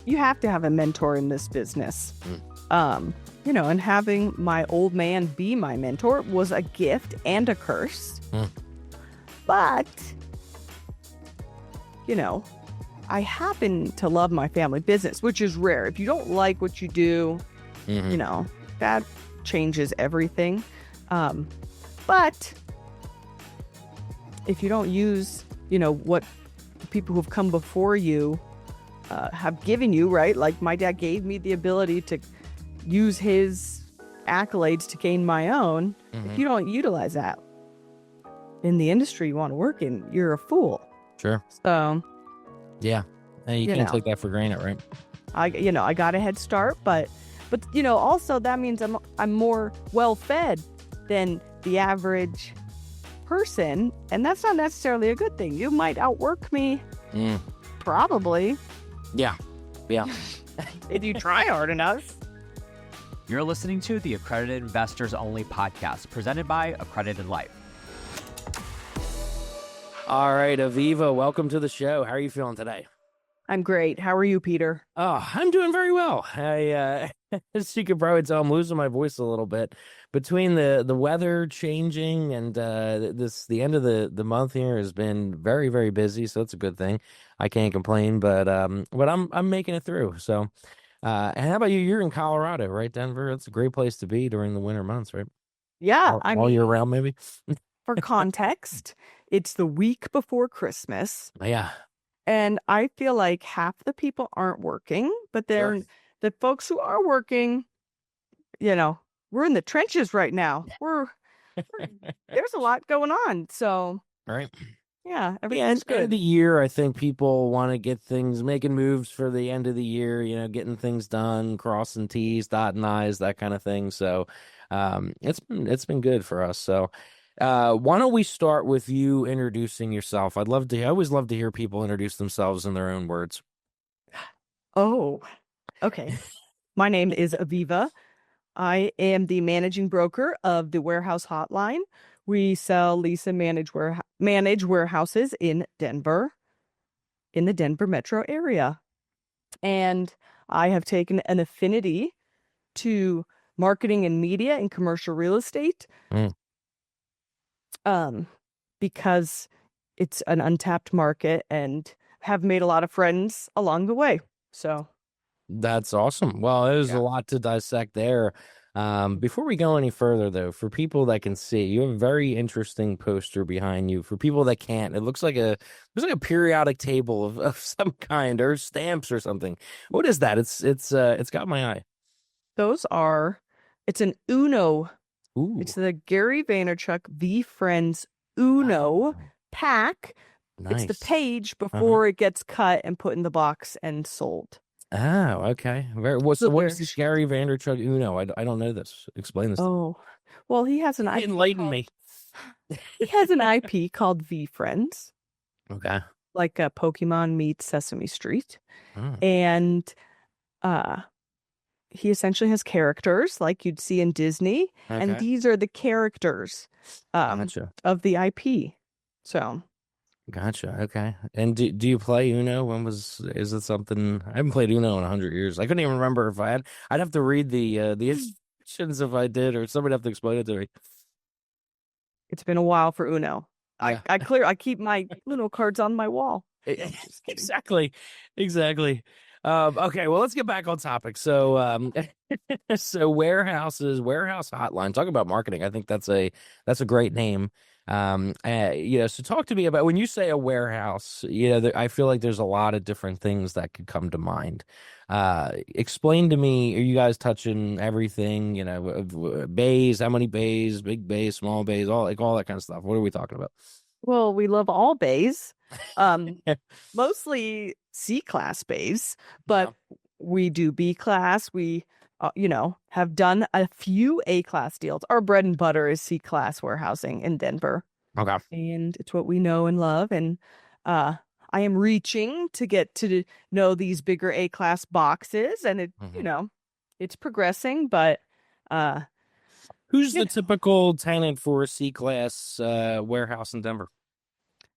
you have to have a mentor in this business. And having my old man be my mentor was a gift and a curse. But, I happen to love my family business, which is rare. If you don't like what you do, that changes everything. But if you don't use, what the people who've come before you have given you, right? Like my dad gave me the ability to use his accolades to gain my own. If you don't utilize that in the industry you want to work in, you're a fool. Sure. So, yeah, you can't take that for granted, right? I got a head start, but also that means I'm more well fed than the average person, and that's not necessarily a good thing. You might outwork me, probably. Yeah. If you try hard enough. You're listening to the Accredited Investors Only podcast, presented by Accredited Life. All right, Aviva, welcome to the show. How are you feeling today? I'm great. How are you, Peter? Oh, I'm doing very well. As you can probably tell, I'm losing my voice a little bit between the weather changing and the end of the month here has been very, very busy, so it's a good thing. I can't complain, but I'm making it through. So, and how about you? You're in Colorado, right, Denver? It's a great place to be during the winter months, right? Yeah, all year round, maybe. For context, it's the week before Christmas. Yeah. And I feel like half the people aren't working, but the folks who are working, we're in the trenches right now. There's a lot going on. So, right. Yeah, everything's good. End of the year, I think people want to get things, making moves for the end of the year, getting things done, crossing T's, dotting I's, that kind of thing. So, it's been good for us. So, why don't we start with you introducing yourself? I always love to hear people introduce themselves in their own words. Oh, okay. My name is Aviva. I am the managing broker of the Warehouse Hotline. We sell, lease, and manage warehouses in Denver, in the Denver metro area. And I have taken an affinity to marketing and media and commercial real estate. Because it's an untapped market and have made a lot of friends along the way. So that's awesome. Well, there's a lot to dissect there. Before we go any further, though, for people that can see, you have a very interesting poster behind you. For people that can't, it looks like a periodic table of some kind, or stamps or something. What is that? It's got my eye. It's an Uno. Ooh. It's the Gary Vaynerchuk V Friends Uno pack. Nice. It's the page before it gets cut and put in the box and sold. Oh, okay. What is this Gary Vaynerchuk Uno? I don't know this. Explain this. Oh, well, he has an IP. Enlighten me. He has an IP called V Friends. Okay. Like a Pokemon meets Sesame Street. Oh. And he essentially has characters like you'd see in Disney. Okay. And these are the characters of the IP. So. Gotcha. Okay. And do you play Uno? Is it something? I haven't played Uno in 100 years. I couldn't even remember if I had. I'd have to read the instructions if I did, or somebody'd have to explain it to me. It's been a while for Uno. Yeah. I keep my Uno cards on my wall. Exactly. Okay, well, let's get back on topic. So, so warehouse hotline. Talk about marketing. I think that's a great name. So talk to me about when you say a warehouse. I feel like there's a lot of different things that could come to mind. Explain to me. Are you guys touching everything? Bays? How many bays? Big bays, small bays, all that kind of stuff. What are we talking about? Well, we love all bays. Mostly C-class bays, but we do B-class. We, have done a few A-class deals. Our bread and butter is C-class warehousing in Denver. Okay. And it's what we know and love. And I am reaching to get to know these bigger A-class boxes. And it, it's progressing, but who's the typical tenant for a C-class warehouse in Denver?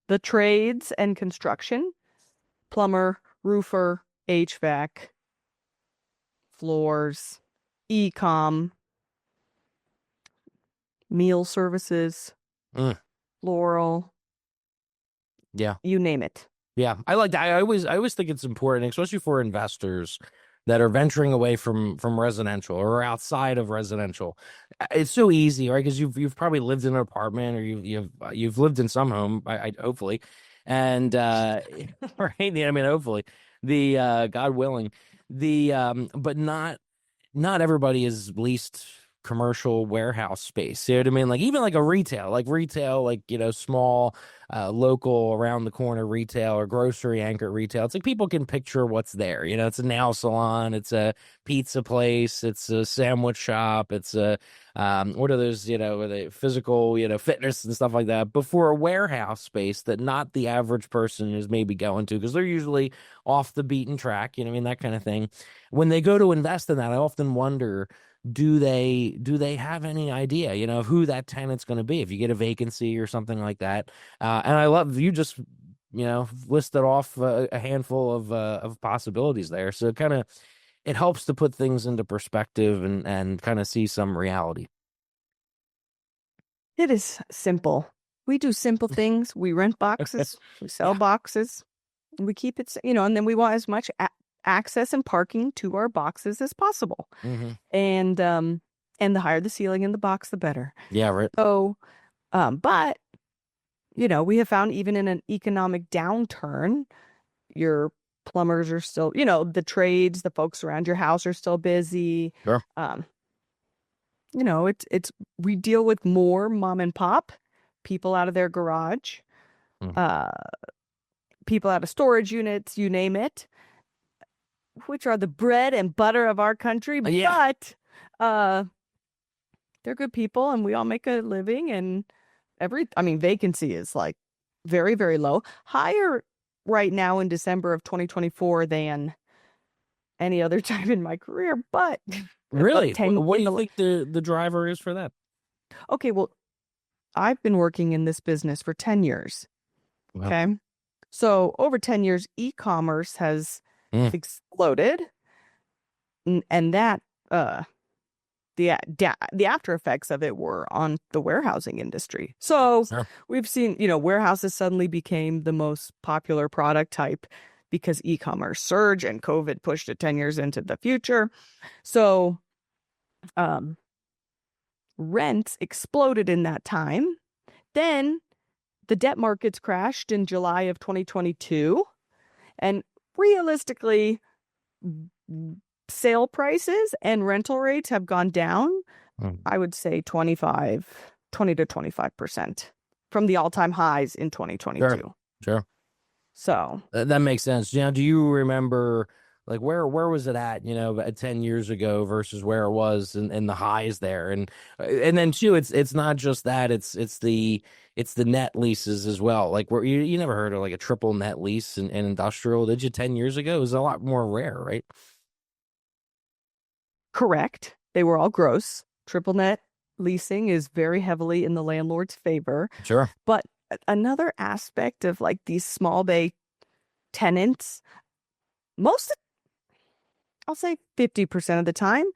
The trades and construction, plumber, roofer, HVAC, floors, e-com, meal services, Mm, floral, yeah. you name it. Yeah, I like that. I always think it's important, especially for investors that are venturing away from residential or outside of residential. It's so easy, right? Because you've probably lived in an apartment, or you've lived in some home, I hopefully, and right. I mean, hopefully, the God willing, the but not everybody is leased commercial warehouse space. You know what I mean? Like even like a retail, like, small, local around the corner retail or grocery anchor retail. It's like people can picture what's there. It's a nail salon, it's a pizza place, it's a sandwich shop, it's a what are those, the physical, fitness and stuff like that. But for a warehouse space that not the average person is maybe going to, because they're usually off the beaten track, you know what I mean? That kind of thing. When they go to invest in that, I often wonder, do they have any idea, of who that tenant's going to be if you get a vacancy or something like that? And I love you just, listed off a handful of possibilities there. So it helps to put things into perspective and kind of see some reality. It is simple. We do simple things. We rent boxes, we sell Yeah. boxes, and we keep it, and then we want as much access and parking to our boxes as possible. Mm-hmm. And the higher the ceiling in the box, the better. Yeah, right. So, but we have found even in an economic downturn, your plumbers are still, the trades, the folks around your house are still busy. Sure. It's we deal with more mom and pop, people out of their garage, Mm. people out of storage units, you name it, which are the bread and butter of our country. Yeah. But they're good people and we all make a living, and vacancy is like very, very low. Higher right now in December of 2024 than any other time in my career, but Really? 10 What do you think the driver is for that? Okay, well, I've been working in this business for 10 years. Wow. Okay. So over 10 years, e-commerce has exploded. And that, the after effects of it were on the warehousing industry. So Sure. we've seen, warehouses suddenly became the most popular product type because e-commerce surged and COVID pushed it 10 years into the future. So, rents exploded in that time. Then the debt markets crashed in July of 2022. And realistically, sale prices and rental rates have gone down, I would say 20 to 25% from the all-time highs in 2022. Sure. So That makes sense. Now, do you remember like where was it at, about 10 years ago versus where it was and the highs there? And then too, it's not just that, it's the net leases as well. Like where you never heard of like a triple net lease in industrial, did you? 10 years ago, it was a lot more rare, right? correct. They were all gross. Triple net leasing is very heavily in the landlord's favor. Sure. But another aspect of like these small bay tenants, I'll say 50% of the time,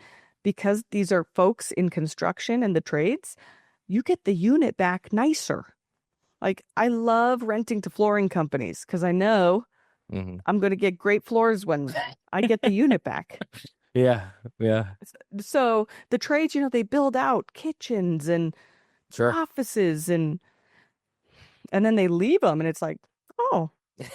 because these are folks in construction and the trades, you get the unit back nicer. Like I love renting to flooring companies because I know I'm going to get great floors when I get the unit back. Yeah. So the trades, they build out kitchens and Sure. offices and then they leave them and it's like, oh,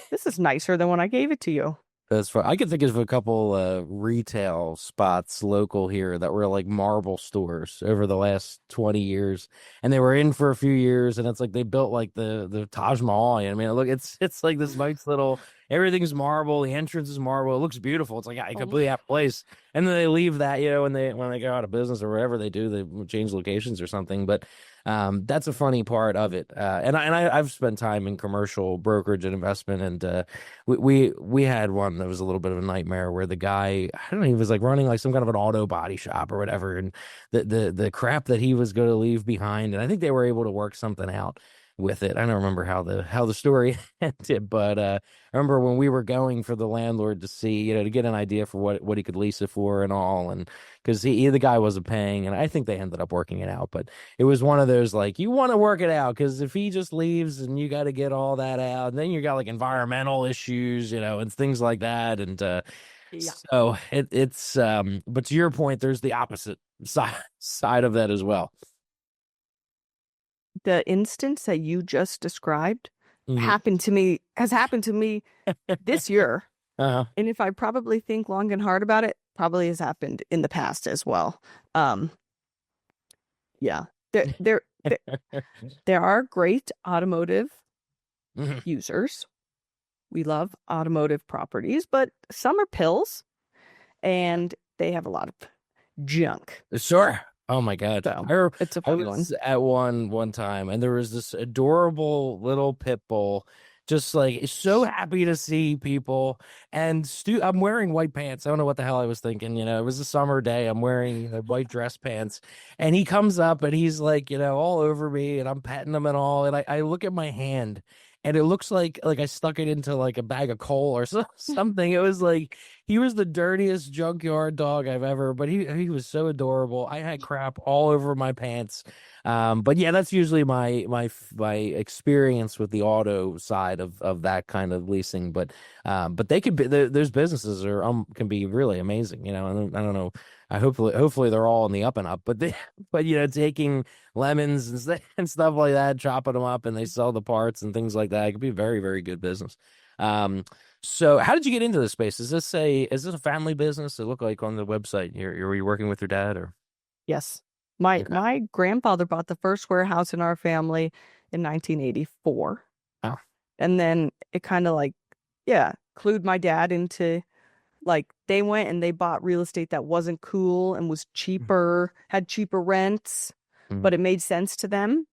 this is nicer than when I gave it to you. That's fun. I can think of a couple retail spots local here that were like marble stores over the last 20 years, and they were in for a few years, and it's like they built like the Taj Mahal. I mean, look, it's like this nice little, everything's marble, the entrance is marble, it looks beautiful. It's like a completely out of place, and then they leave that, when they go out of business or whatever they do, they change locations or something. But that's a funny part of it. And I've spent time in commercial brokerage and investment, and we had one that was a little bit of a nightmare where the guy, I don't know, he was like running like some kind of an auto body shop or whatever, and the crap that he was going to leave behind, and I think they were able to work something out with it. I don't remember how the story ended, but I remember when we were going for the landlord to see, to get an idea for what he could lease it for and all, and because the guy wasn't paying, and I think they ended up working it out, but it was one of those like you want to work it out because if he just leaves and you got to get all that out, and then you got like environmental issues, and things like that, and Yeah. so it's but to your point, there's the opposite side of that as well. The instance that you just described Mhm. has happened to me this year. Uh-huh. And if I probably think long and hard about it, probably has happened in the past as well. Yeah. There are great automotive Mhm. users. We love automotive properties, but some are pills and they have a lot of junk. Sure. Oh my God. So it's a I funny one. was at one time and there was this adorable little pit bull, just like so happy to see people. And I'm wearing white pants. I don't know what the hell I was thinking. It was a summer day. I'm wearing white dress pants. And he comes up and he's like, all over me and I'm petting him and all. And I look at my hand and it looks like I stuck it into like a bag of coal or something. It was like he was the dirtiest junkyard dog I've ever, but he was so adorable. I had crap all over my pants. But yeah, that's usually my experience with the auto side of that kind of leasing. But they could be there's businesses are can be really amazing. I don't know. Hopefully they're all in the up and up. But taking lemons and stuff like that, chopping them up, and they sell the parts and things like that. It could be very, very good business. So how did you get into this space? Is this a family business? It looked like on the website. Were you working with your dad or? Yes. My Okay. my grandfather bought the first warehouse in our family in 1984. Oh. And then it kind of clued my dad into they went and they bought real estate that wasn't cool and was cheaper, had cheaper rents, Mm. but it made sense to them.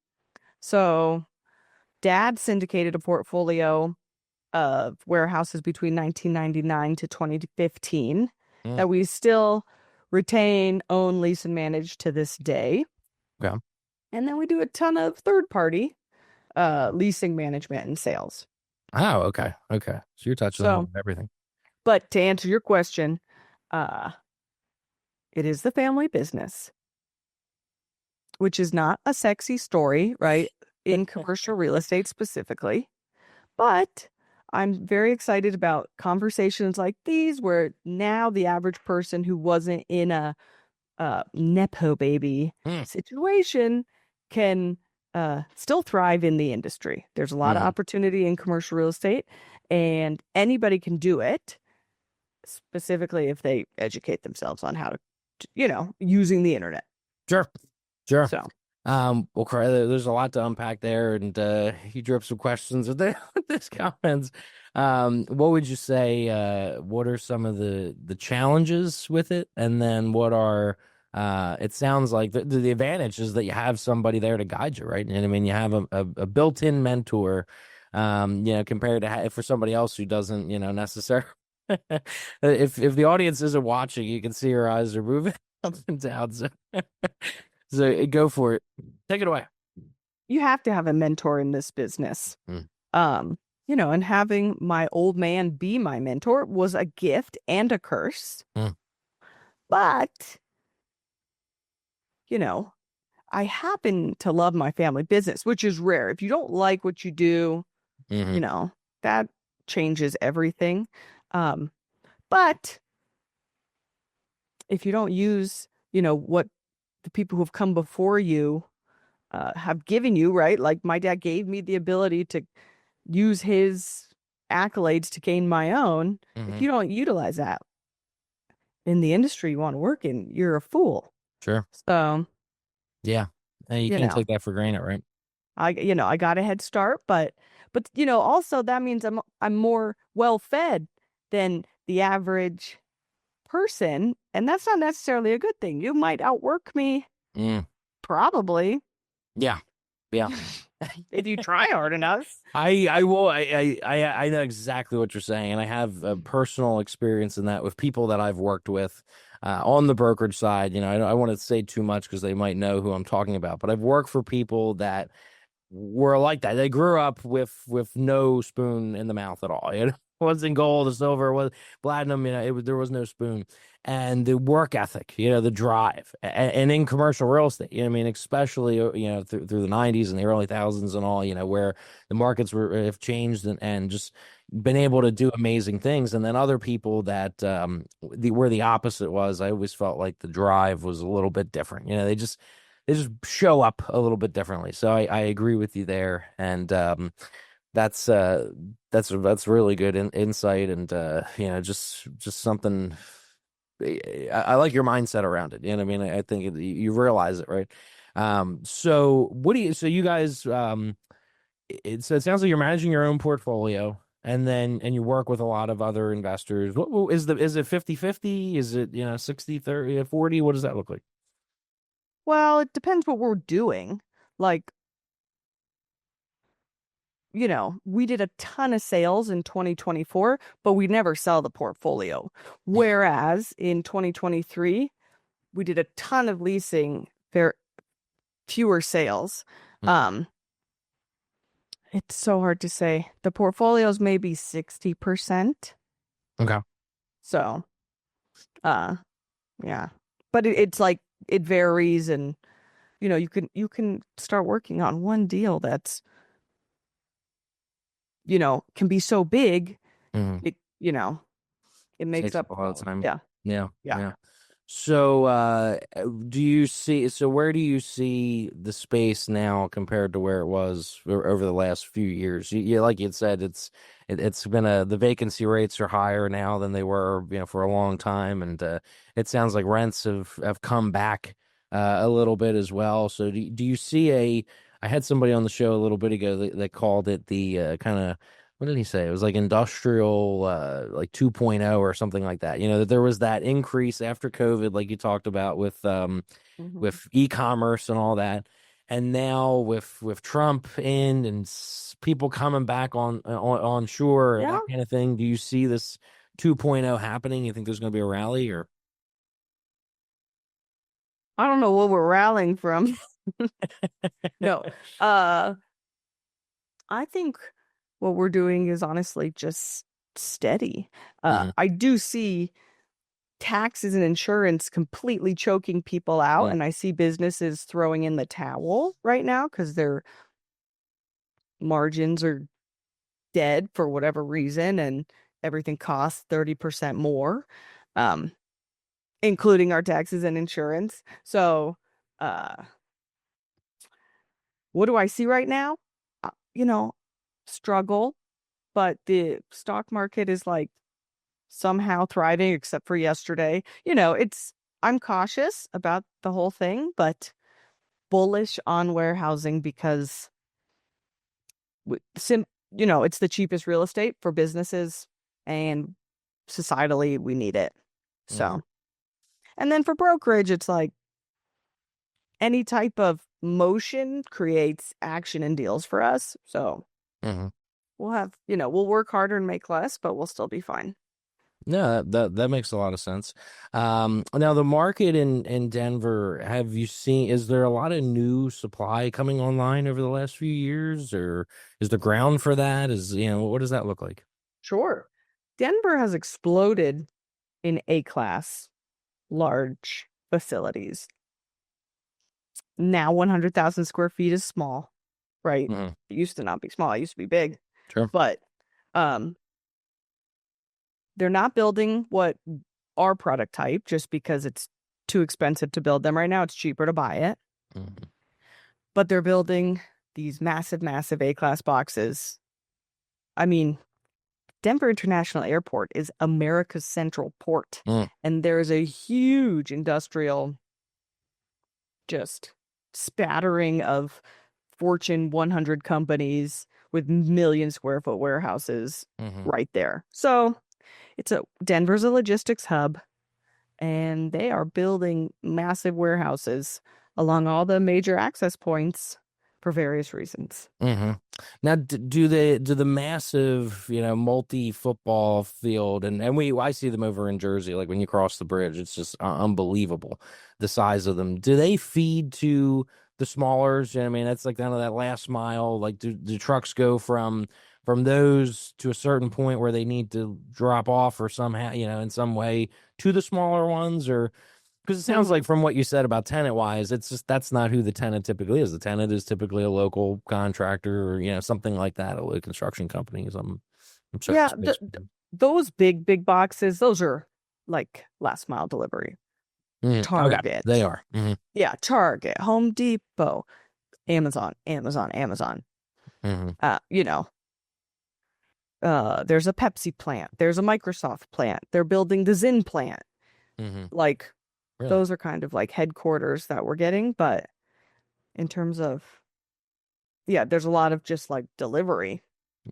So dad syndicated a portfolio of warehouses between 1999 to 2015 Mm. that we still retain, own, lease, and manage to this day. Okay. And then we do a ton of third party leasing, management, and sales. Oh, okay. Okay. So you're touching on everything. But to answer your question, it is the family business, which is not a sexy story, right? In commercial real estate specifically. But I'm very excited about conversations like these where now the average person who wasn't in a Nepo baby situation can still thrive in the industry. There's a lot of opportunity in commercial real estate and anybody can do it, specifically if they educate themselves on how to, using the internet. Sure. So, well, there's a lot to unpack there, and you drew up some questions with this comments. What would you say? What are some of the challenges with it, and then what are it sounds like the advantage is that you have somebody there to guide you, right? And I mean, you have a built-in mentor, compared to for somebody else who doesn't, necessarily. If the audience isn't watching, you can see her eyes are moving up and down. So go for it. Take it away. you have to have a mentor in this business. And having my old man be my mentor was a gift and a curse. But, I happen to love my family business, which is rare. If you don't like what you do, that changes everything. But if you don't use, what the people who have come before you have given you, right? Like my dad gave me the ability to use his accolades to gain my own. If you don't utilize that in the industry you want to work in, you're a fool. Sure. So yeah, you can't take that for granted, right? I got a head start, but also that means I'm more well fed than the average person, and that's not necessarily a good thing. You might outwork me, probably. Yeah. If you try hard enough. I will. I know exactly what you're saying, and I have a personal experience in that with people that I've worked with on the brokerage side. I don't want to say too much because they might know who I'm talking about, but I've worked for people that were like that. They grew up with no spoon in the mouth at all. It wasn't gold or silver, it was platinum. There was no spoon, and the work ethic, the drive, and in commercial real estate. I mean, especially through the '90s and the early thousands and all. Where the markets have changed and just been able to do amazing things, and then other people that where the opposite was. I always felt like the drive was a little bit different. They just show up a little bit differently. So I agree with you there, and that's that's really good insight, and just something. I like your mindset around it. You know what I mean? I think you realize it, right? So what do you? So you guys, so it sounds like you're managing your own portfolio. And you work with a lot of other investors. What is it 50/50? Is it 60/30, 40? What does that look like? Well, it depends what we're doing. Like, we did a ton of sales in 2024, but we never sell the portfolio. Whereas in 2023, we did a ton of leasing, fewer sales. Mm. It's so hard to say. The portfolio's maybe 60%. Okay. So, yeah. But it's like it varies, and you can start working on one deal that's can be so big, Mhm. it makes Takes up a lot of time. yeah. Yeah. Yeah. Yeah. So, where do you see the space now compared to where it was over the last few years? Like you said, it's been the vacancy rates are higher now than they were, for a long time. And, it sounds like rents have come back, a little bit as well. So do you see I had somebody on the show a little bit ago that called it the, kind of, what did he say? It was like industrial, like 2.0 or something like that. That there was that increase after COVID, like you talked about Mhm. with e-commerce and all that. And now with Trump in and people coming back on shore, Yeah. that kind of thing. Do you see this 2.0 happening? You think there's going to be a rally or? I don't know what we're rallying from. No. I think what we're doing is honestly just steady. Mhm. I do see taxes and insurance completely choking people out, Mm. and I see businesses throwing in the towel right now because their margins are dead for whatever reason, and everything costs 30% more, um, including our taxes and insurance. So, uh, what do I see right now? Uh, you know, struggle, but the stock market is like somehow thriving, except for yesterday. I'm cautious about the whole thing, but bullish on warehousing because w- sim it's the cheapest real estate for businesses, and societally we need it. Mhm. So, and then for brokerage, it's like any type of motion creates action and deals for us. So Mhm. we'll work harder and make less, but we'll still be fine. No, that makes a lot of sense. Now the market in Denver, have you seen, is there a lot of new supply coming online over the last few years, or is the ground for that? What does that look like? Sure. Denver has exploded in A-class large facilities. Now 100,000 square feet is small, right? Hmm. It used to not be small. It used to be big. Sure. But um, they're not building what our product type just because it's too expensive to build them right now. It's cheaper to buy it. Hmm. But they're building these massive, massive A-class boxes. I mean, Denver International Airport is America's central port, Mm. and there's a huge industrial just spattering of Fortune 100 companies with million square foot warehouses Hmm. right there. So Denver's a logistics hub, and they are building massive warehouses along all the major access points. for various reasons. Hmm. Now, do the massive, multi football field, and I see them over in Jersey, like when you cross the bridge, it's just unbelievable the size of them. Do they feed to the smallers? I mean, that's like kind of that last mile. Like, do trucks go from those to a certain point where they need to drop off or somehow, in some way to the smaller ones, or because it sounds like from what you said about tenant wise, it's just that's not who the tenant typically is. The tenant is typically a local contractor or something like that, a construction company. I'm sorry. Yeah, those big boxes, those are like last mile delivery. Okay, Target. they are. Mm-hmm. Yeah, Target, Home Depot, Amazon. Mm-hmm. There's a Pepsi plant. There's a Microsoft plant. They're building the Zinn plant. Mm-hmm. Like, Really? those are kind of like headquarters that we're getting. But in terms of, yeah, there's a lot of just like delivery.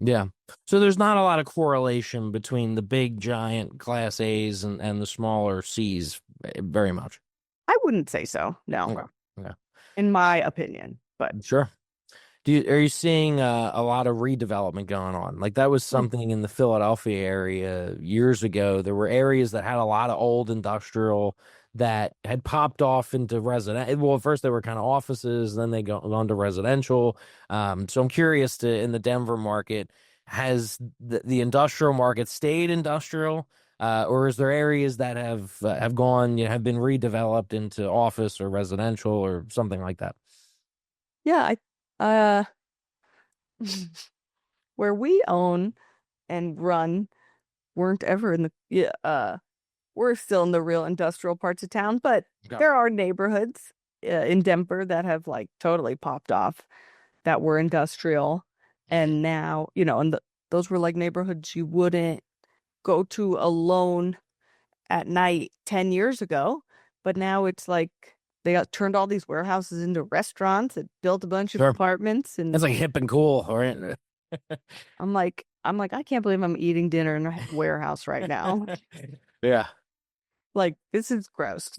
Yeah. So there's not a lot of correlation between the big giant class A's and the smaller C's very much. I wouldn't say so. No. Okay. Yeah. In my opinion. But Sure. Are you seeing a lot of redevelopment going on? Like that was something in the Philadelphia area years ago. There were areas that had a lot of old industrial that had popped off into resident. Well, at first they were kind of offices, then they gone to residential. So I'm curious in the Denver market, has the industrial market stayed industrial, or is there areas that have gone, have been redeveloped into office or residential or something like that? yeah, I where we own and run weren't ever in the we're still in the real industrial parts of town, but Okay. there are neighborhoods in Denver that have like totally popped off that were industrial, and now and those were like neighborhoods you wouldn't go to alone at night 10 years ago, but now it's like they turned all these warehouses into restaurants and built a bunch of Sure. apartments, and It's like hip and cool, right? I'm like, I can't believe I'm eating dinner in a warehouse right now. Yeah. Like, this is gross.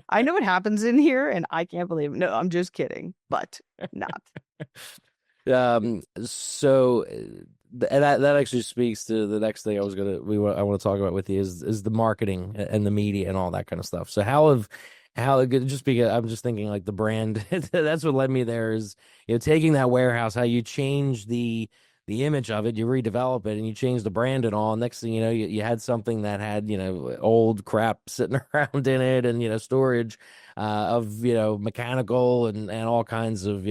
I know what happens in here, and I can't believe it. No, I'm just kidding, but not. So and that actually speaks to the next thing I want to talk about with you is the marketing and the media and all that kind of stuff. So just because I'm just thinking like the brand, that's what led me there is, taking that warehouse, how you change the image of it, you redevelop it and you change the brand and all. Next thing you know, you had something that had, old crap sitting around in it and, storage of, mechanical and all kinds of,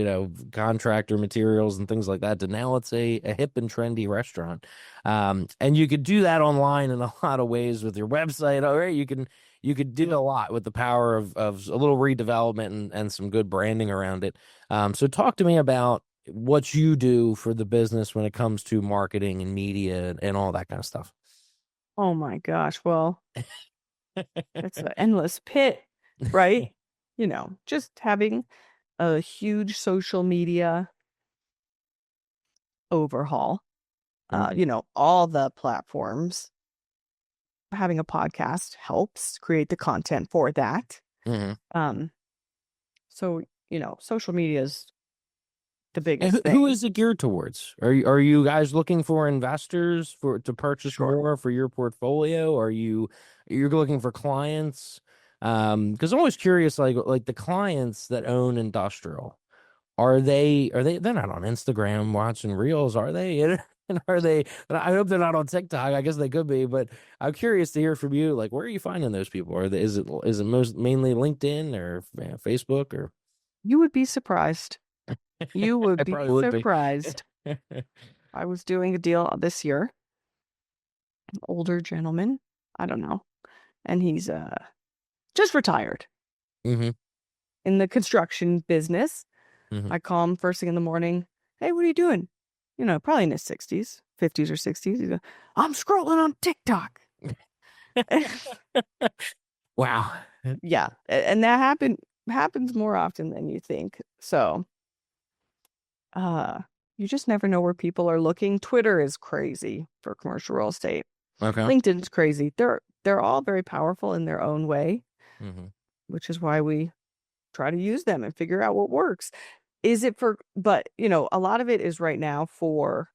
contractor materials and things like that. To now it's a hip and trendy restaurant. And you could do that online in a lot of ways with your website. All right. You could do a lot with the power of a little redevelopment and some good branding around it. So talk to me about what you do for the business when it comes to marketing and media and all that kind of stuff. Oh my gosh. Well, it's an endless pit, right? Just having a huge social media overhaul, all the platforms. Having a podcast helps create the content for that. Mm-hmm. So, social media is the biggest Who thing. is it geared towards? Are you guys looking for investors to purchase more for your portfolio? You're looking for clients? Because I'm always curious, like the clients that own industrial, they're not on Instagram watching reels, are they? And are they? I hope they're not on TikTok. I guess they could be, but I'm curious to hear from you. Like, where are you finding those people? Is it mainly LinkedIn or Facebook or? You would be surprised. You would I be probably would be. surprised. I was doing a deal this year. An older gentleman, I don't know, and he's just retired Mm-hmm. in the construction business. Mm-hmm. I call him first thing in the morning. Hey, what are you doing? Probably in his 60s, 50s or 60s. He's like, I'm scrolling on TikTok. Wow. Yeah, and that happens more often than you think. So, you just never know where people are looking. Twitter is crazy for commercial real estate. Okay. LinkedIn's crazy. They're all very powerful in their own way, Mm-hmm. which is why we try to use them and figure out what works. is it for, but a lot of it is right now for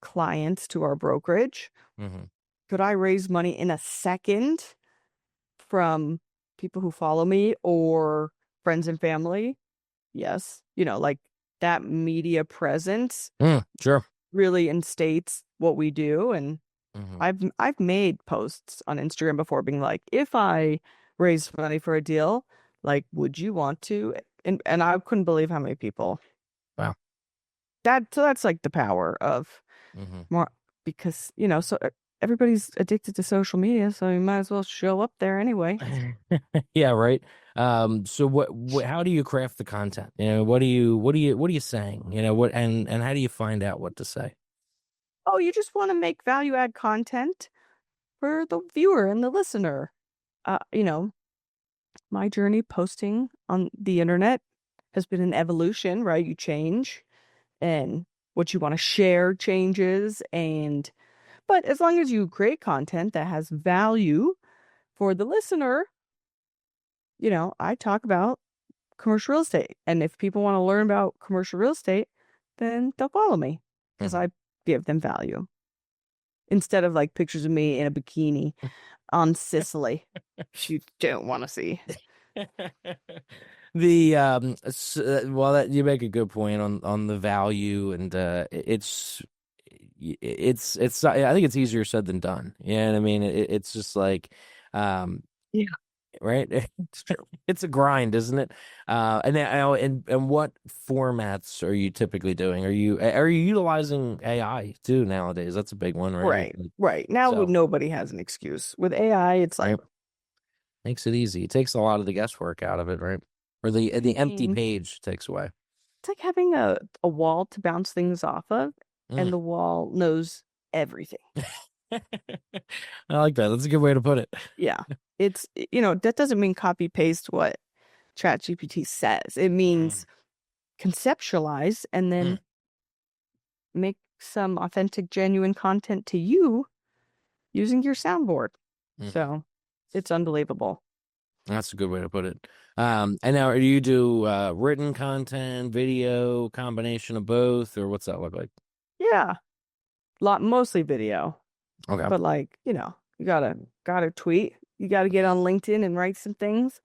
clients to our brokerage. Mm-hmm. Could I raise money in a second from people who follow me or friends and family? Yes. Like that media presence Sure. really instates what we do. And Mm-hmm. I've made posts on Instagram before being like, if I raise money for a deal, like, would you want to? And I couldn't believe how many people. Wow. So that's like the power of Mm-hmm. more, because so everybody's addicted to social media, so you might as well show up there anyway. Yeah, right. So how do you craft the content? What are you saying? And how do you find out what to say? Oh, you just want to make value add content for the viewer and the listener. Uh, you know, my journey posting on the internet has been an evolution, right? You change and what you want to share changes, but as long as you create content that has value for the listener, I talk about commercial real estate. And if people want to learn about commercial real estate, then they'll follow me because Mhm. I give them value instead of like pictures of me in a bikini on Sicily. You don't want to see. Well, that you make a good point on the value, and it's I think it's easier said than done. You know what I mean? It's just like, um Yeah. right. It's true. It's a grind, isn't it? And what formats are you typically doing? Are you utilizing AI too nowadays? That's a big one, right? Right. Right. Now So, nobody has an excuse. With AI, it's like, right, makes it easy. It takes a lot of the guesswork out of it, right? Or I the empty mean, page takes away. it's like having a wall to bounce things off of, and Mm. the wall knows everything. I like that. That's a good way to put it. Yeah. It's, that doesn't mean copy paste what ChatGPT says. It Mm, means conceptualize and mm, then make some authentic, genuine content to you using your soundboard. mhm. So it's unbelievable. That's a good way to put it. And now, do you do written content, video, combination of both, or what's that look like? Yeah. Mostly video, Okay. but like, you gotta tweet. You gotta get on LinkedIn and write some things.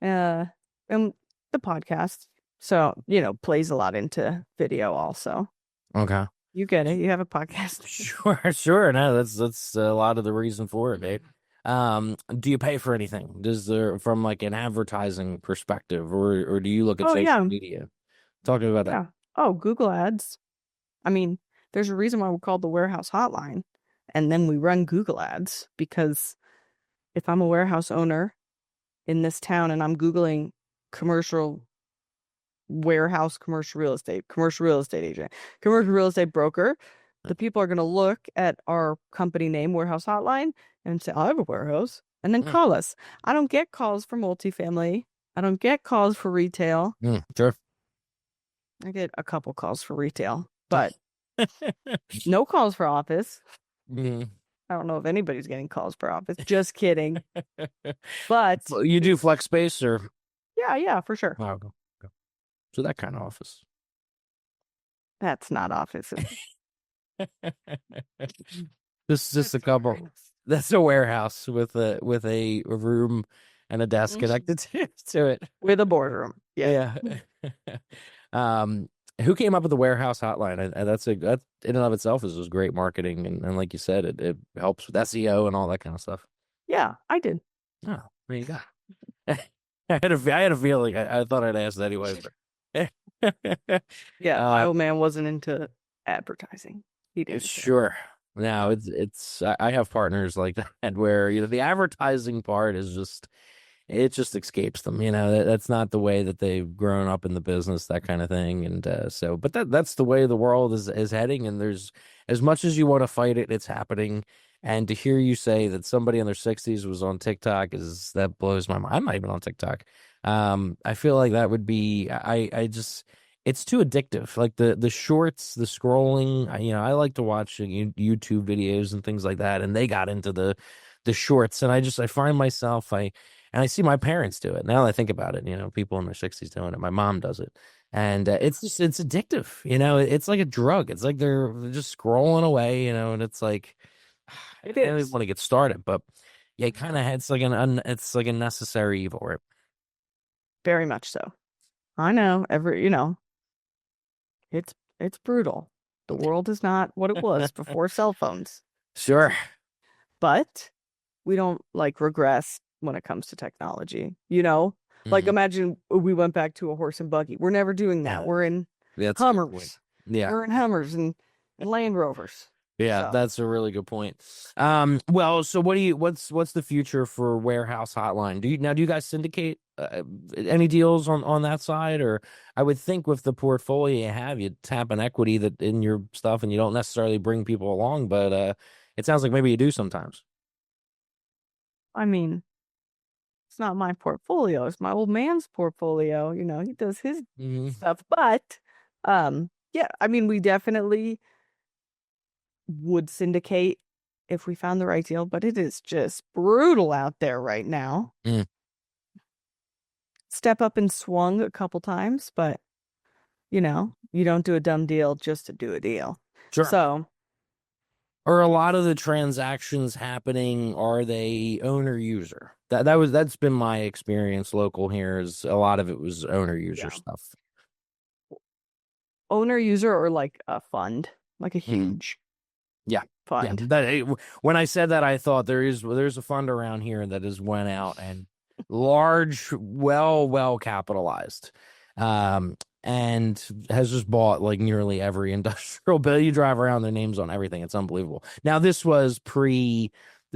Uh, and the podcast. So, plays a lot into video also. Okay. You get it. You have a podcast. Sure, sure. No, that's a lot of the reason for it, Nate. Do you pay for anything? Does there from like an advertising perspective, or do you look at Oh, social yeah. media? Talking about that. Yeah. Oh, Google Ads. I mean, there's a reason why we're called the Warehouse Hotline. And then we run Google Ads because if I'm a warehouse owner in this town and I'm Googling commercial warehouse, commercial real estate agent, commercial real estate broker, the people are going to look at our company name, Warehouse Hotline, and say, I have a warehouse, and then Mm, call us. I don't get calls for multifamily. I don't get calls for retail. sure. I get a couple calls for retail, but no calls for office. Mhm. I don't know if anybody's getting calls for office. Just kidding. But Well, you do flex space or yeah, for sure. oh, okay. So that kind of office. That's not office. This is just That's a couple. warehouse. That's a warehouse with a room and a desk Mhm. connected to it. With a boardroom. Yeah. Yeah. um, who came up with the warehouse hotline? That in and of itself is just great marketing, and like you said, it helps with SEO and all that kind of stuff. Yeah, I did. Oh, there you go. I had a feeling. I thought I'd ask anyway. But Yeah, my uh, old man wasn't into advertising. He didn't care. sure. Now I have partners like that where the advertising part is just it just escapes them. That's not the way that they've grown up in the business, that kind of thing. And but that's the way the world is heading. And there's as much as you want to fight it, it's happening. And to hear you say that somebody in their 60s was on TikTok that blows my mind. I'm not even on TikTok. I feel like that would be I just it's too addictive. Like the shorts, the scrolling. I like to watch YouTube videos and things like that. And they got into the shorts, and I find myself and I see my parents do it. Now that I think about it, people in their 60s doing it. My mom does it. And it's addictive, it's like a drug. It's like they're just scrolling away, and it's like It I don't even is want to get started, but yeah, it kind of it's like a necessary evil, right? very much so. I know it's brutal. The world is not what it was before cell phones, Sure. but we don't like regress when it comes to technology. Like Hmm. imagine we went back to a horse and buggy. We're never doing that. Yeah, We're in that's a good point. Hummers. Yeah. We're in Hummers and Land Rovers. Yeah, So, that's a really good point. Well, so what's the future for Warehouse Hotline? Do you guys syndicate any deals on that side? Or I would think with the portfolio you have, you tap an equity that in your stuff and you don't necessarily bring people along, but it sounds like maybe you do sometimes. I mean, it's not my portfolio. It's my old man's portfolio. He does his Hmm. stuff. But yeah, I mean, we definitely would syndicate if we found the right deal, but it is just brutal out there right now. Mm. Step up and swung a couple times, but you don't do a dumb deal just to do a deal. Sure. So, Are a lot of the transactions happening, are they owner user? That's been my experience local here is a lot of it was owner user yeah, stuff. owner user or like a fund, like a Mhm. huge Yeah. Yeah. fund. When I said that, I thought there's a fund around here that has went out and large, well capitalized, and has just bought like nearly every industrial bill. You drive around, their names on everything. It's unbelievable. Now this was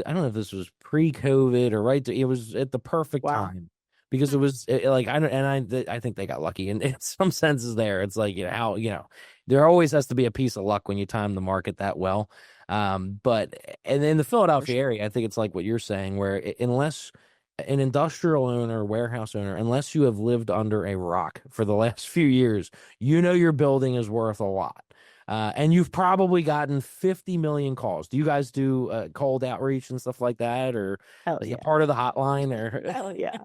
I don't know if this was pre-COVID or it was at the perfect Wow. time because it was like I think they got lucky in some senses there. It's like there always has to be a piece of luck when you time the market that well. But and in the For Philadelphia sure. area, I think it's like what you're saying, where unless an industrial owner, warehouse owner, unless you have lived under a rock for the last few years, your building is worth a lot. And you've probably gotten 50 million calls. Do you guys do cold outreach and stuff like that, or Hell a yeah. part of the hotline? Or Hell yeah.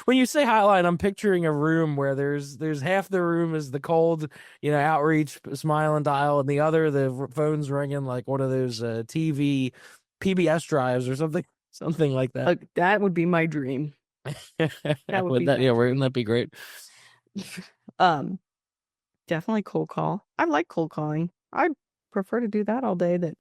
when you say hotline, I'm picturing a room where there's half the room is the cold, outreach, smile and dial, and the other the phone's ringing like one of those TV PBS drives or something like that. That would be my dream. That would Would be that my wouldn't dream. that be great? Um, Definitely cold call. I like cold calling. I prefer to do that all day than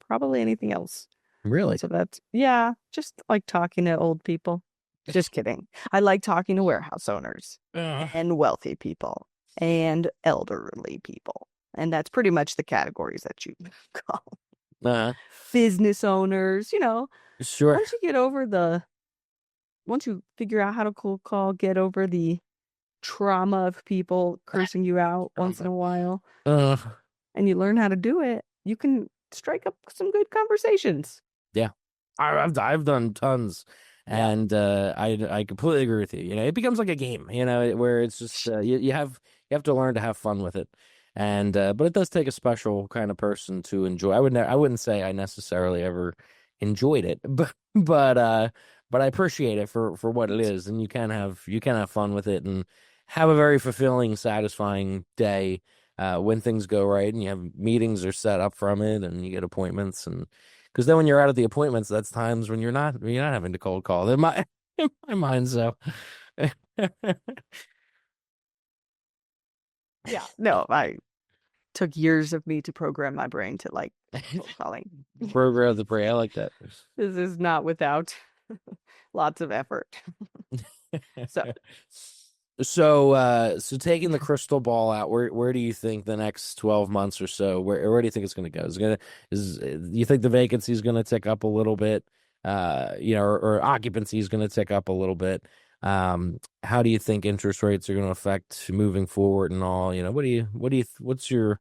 probably anything else. Really? So yeah, just like talking to old people. Just kidding. I like talking to warehouse owners Uh, and wealthy people and elderly people. And that's pretty much the categories that you call uh, business owners. sure. Once you once you figure out how to cold call, get over the trauma of people cursing you out once in a while, Uh, and you learn how to do it, you can strike up some good conversations. yeah. I've done tons, Yeah. and I completely agree with you. It becomes like a game, where it's just you have to learn to have fun with it, and but it does take a special kind of person to enjoy. I wouldn't say I necessarily ever enjoyed it, but I appreciate it for what it is, and you can have fun with it and have a very fulfilling, satisfying day. When things go right and you have meetings are set up from it and you get appointments and because then when you're out at the appointments, that's times when you're not having to cold call. In my in my mind, so Yeah. No, I took years of me to program my brain to like cold calling. program the prey. I like that. This is not without lots of effort. So, So taking the crystal ball out, where do you think the next 12 months or so, where do you think it's going to go? You think the vacancy is going to tick up a little bit? Or occupancy is going to tick up a little bit. How do you think interest rates are going to affect moving forward and all? What's your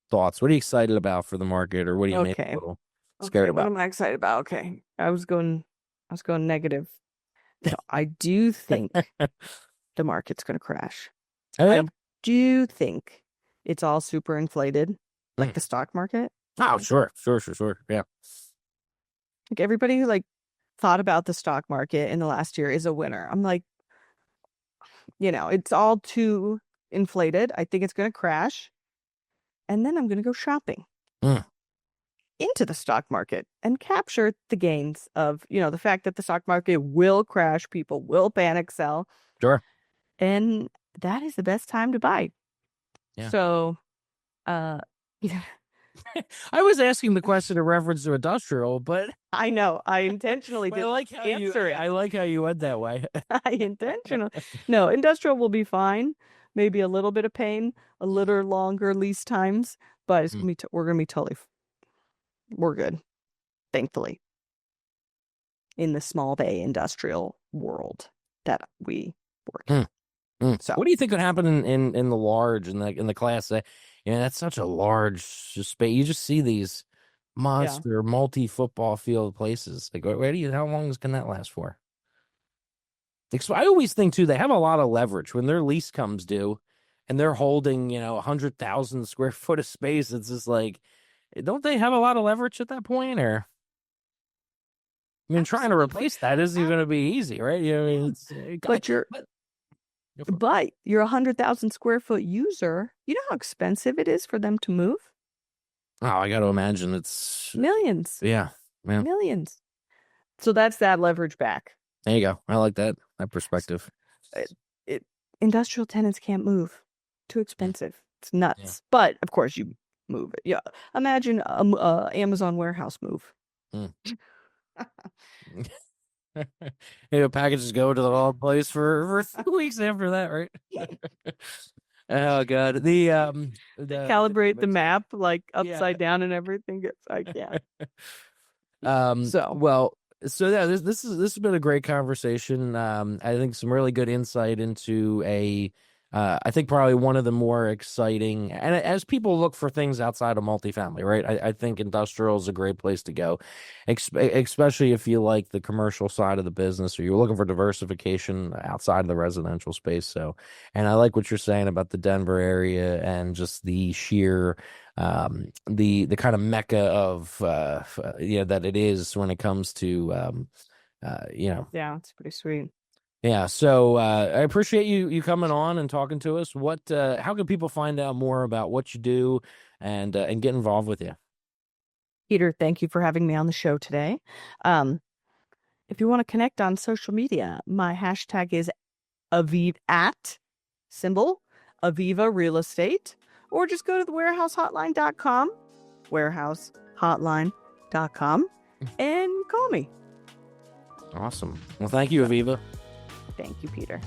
thoughts? What are you excited about for the market, or what do you maybe a okay. little scared Okay, what about? am I excited about? Okay. I was going negative. So I do think the market's going to crash. Oh, yeah? I do think it's all super inflated, like Mm. the stock market. Oh, sure. Yeah. Like everybody who like thought about the stock market in the last year is a winner. I'm like, it's all too inflated. I think it's going to crash. And then I'm going to go shopping into the stock market and capture the gains of, the fact that the stock market will crash. People will panic sell. Sure. And that is the best time to buy. Yeah. So, I was asking the question in reference to industrial, but I know I intentionally didn't answer it. I like how you went that way. No, industrial will be fine. Maybe a little bit of pain, a little longer lease times, but it's we're gonna be we're good, thankfully, in the small bay industrial world that we work in. So, what do you think would happen in the large in the class A? That's such a large space. You just see these monster multi-football field places. Like, how long can that last for? I always think too, they have a lot of leverage when their lease comes due and they're holding, 100,000 square foot of space. It's just like, don't they have a lot of leverage at that point? Or, trying to replace that isn't going to be easy, right? But you're 100,000 square foot user. You know how expensive it is for them to move? Oh, I got to imagine it's millions. Yeah. Millions. So that's that leverage back. There you go. I like that perspective. Industrial tenants can't move. Too expensive. It's nuts. Yeah. But of course you move it. Yeah. Imagine Amazon warehouse move. Packages go to the wrong place for 2 weeks after that, right? Oh god. They calibrate the map like upside down and everything. I can't. So yeah, this has been a great conversation. I think some really good insight into I think probably one of the more exciting, and as people look for things outside of multifamily, right? I think industrial is a great place to go, especially if you like the commercial side of the business or you're looking for diversification outside of the residential space. So, and I like what you're saying about the Denver area and just the sheer, the kind of mecca of, that it is when it comes to, Yeah, it's pretty sweet. Yeah, so I appreciate you coming on and talking to us. How can people find out more about what you do and get involved with you? Peter, thank you for having me on the show today. If you want to connect on social media, my hashtag is Aviva Real Estate, or just go to the warehousehotline.com, warehousehotline.com, and call me. Awesome. Well, thank you, Aviva. Thank you, Peter.